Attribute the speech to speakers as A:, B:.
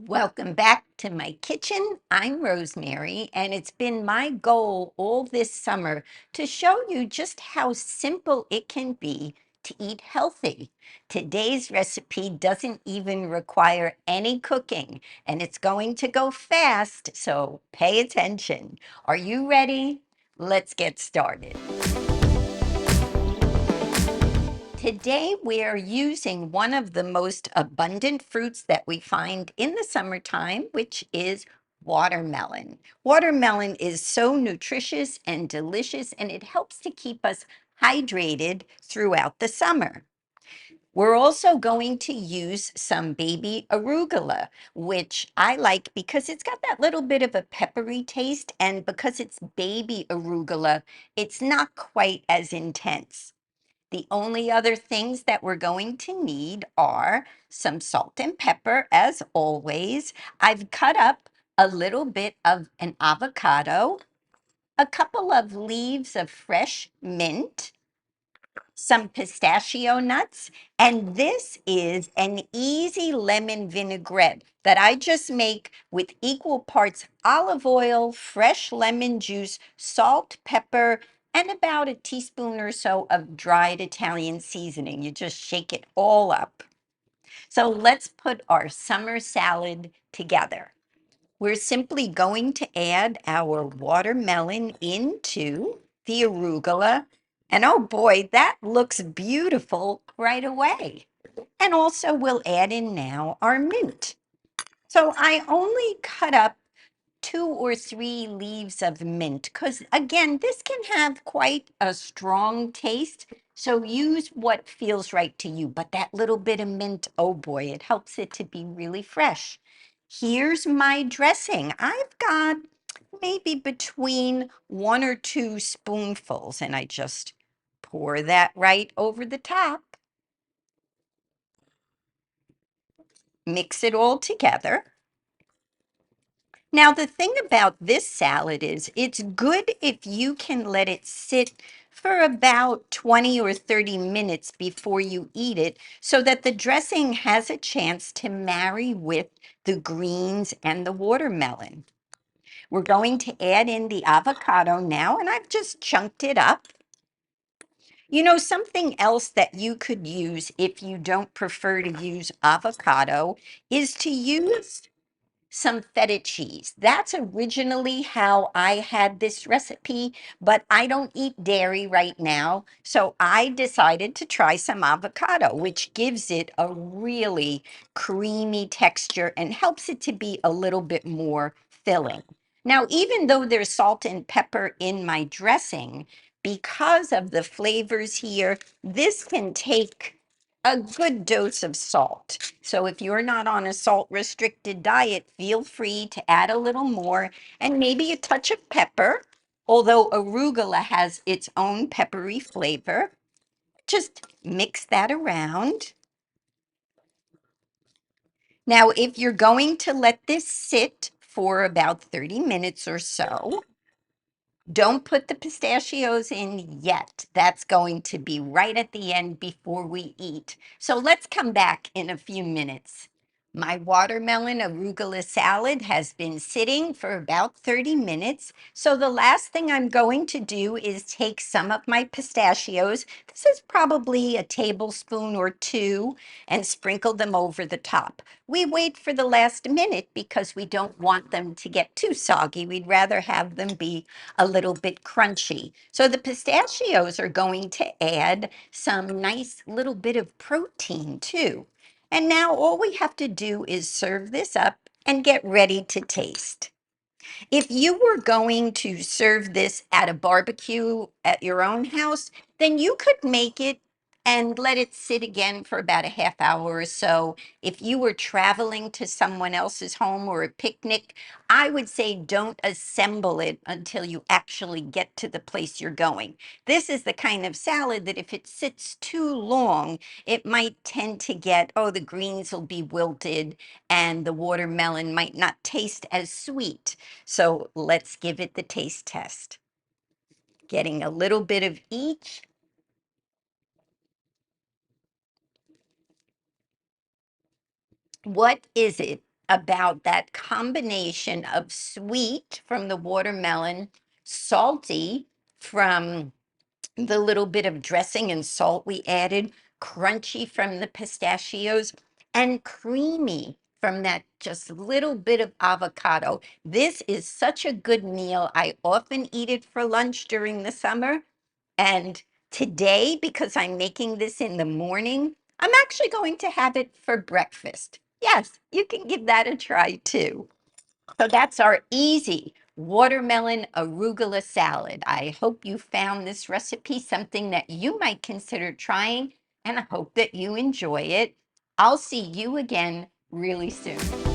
A: Welcome back to my kitchen. I'm Rosemary, and it's been my goal all this summer to show you just how simple it can be to eat healthy. Today's recipe doesn't even require any cooking, and it's going to go fast, so pay attention. Are you ready? Let's get started. Today, we are using one of the most abundant fruits that we find in the summertime, which is watermelon. Watermelon is so nutritious and delicious, and it helps to keep us hydrated throughout the summer. We're also going to use some baby arugula, which I like because it's got that little bit of a peppery taste, and because it's baby arugula, it's not quite as intense. The only other things that we're going to need are some salt and pepper, as always. I've cut up a little bit of an avocado, a couple of leaves of fresh mint, some pistachio nuts, and this is an easy lemon vinaigrette that I just make with equal parts olive oil, fresh lemon juice, salt, pepper, and about a teaspoon or so of dried Italian seasoning. You just shake it all up. So let's put our summer salad together. We're simply going to add our watermelon into the arugula. And oh boy, that looks beautiful right away. And also we'll add in now our mint. So I only cut up 2 or 3 leaves of mint because again, this can have quite a strong taste. So use what feels right to you. But that little bit of mint, oh boy, it helps it to be really fresh. Here's my dressing. I've got maybe between 1 or 2 spoonfuls, and I just pour that right over the top. Mix it all together. Now, the thing about this salad is it's good if you can let it sit for about 20 or 30 minutes before you eat it so that the dressing has a chance to marry with the greens and the watermelon. We're going to add in the avocado now, and I've just chunked it up. You know, something else that you could use if you don't prefer to use avocado is to use some feta cheese. That's originally how I had this recipe, but I don't eat dairy right now. So I decided to try some avocado, which gives it a really creamy texture and helps it to be a little bit more filling. Now, even though there's salt and pepper in my dressing, because of the flavors here, this can take a good dose of salt. So if you're not on a salt restricted diet, feel free to add a little more and maybe a touch of pepper. Although arugula has its own peppery flavor, just mix that around. Now, if you're going to let this sit for about 30 minutes or so, don't put the pistachios in yet. That's going to be right at the end before we eat. So let's come back in a few minutes. My watermelon arugula salad has been sitting for about 30 minutes. So the last thing I'm going to do is take some of my pistachios. This is probably a tablespoon or 2 and sprinkle them over the top. We wait for the last minute because we don't want them to get too soggy. We'd rather have them be a little bit crunchy. So the pistachios are going to add some nice little bit of protein too. And now all we have to do is serve this up and get ready to taste. If you were going to serve this at a barbecue at your own house, then you could make it and let it sit again for about a half hour or so. If you were traveling to someone else's home or a picnic, I would say don't assemble it until you actually get to the place you're going. This is the kind of salad that if it sits too long, it might tend to get, oh, the greens will be wilted and the watermelon might not taste as sweet. So let's give it the taste test. Getting a little bit of each. What is it about that combination of sweet from the watermelon, salty from the little bit of dressing and salt we added, crunchy from the pistachios, and creamy from that just little bit of avocado. This is such a good meal. I often eat it for lunch during the summer. And today, because I'm making this in the morning, I'm actually going to have it for breakfast. Yes, you can give that a try too. So that's our easy watermelon arugula salad. I hope you found this recipe something that you might consider trying, and I hope that you enjoy it. I'll see you again really soon.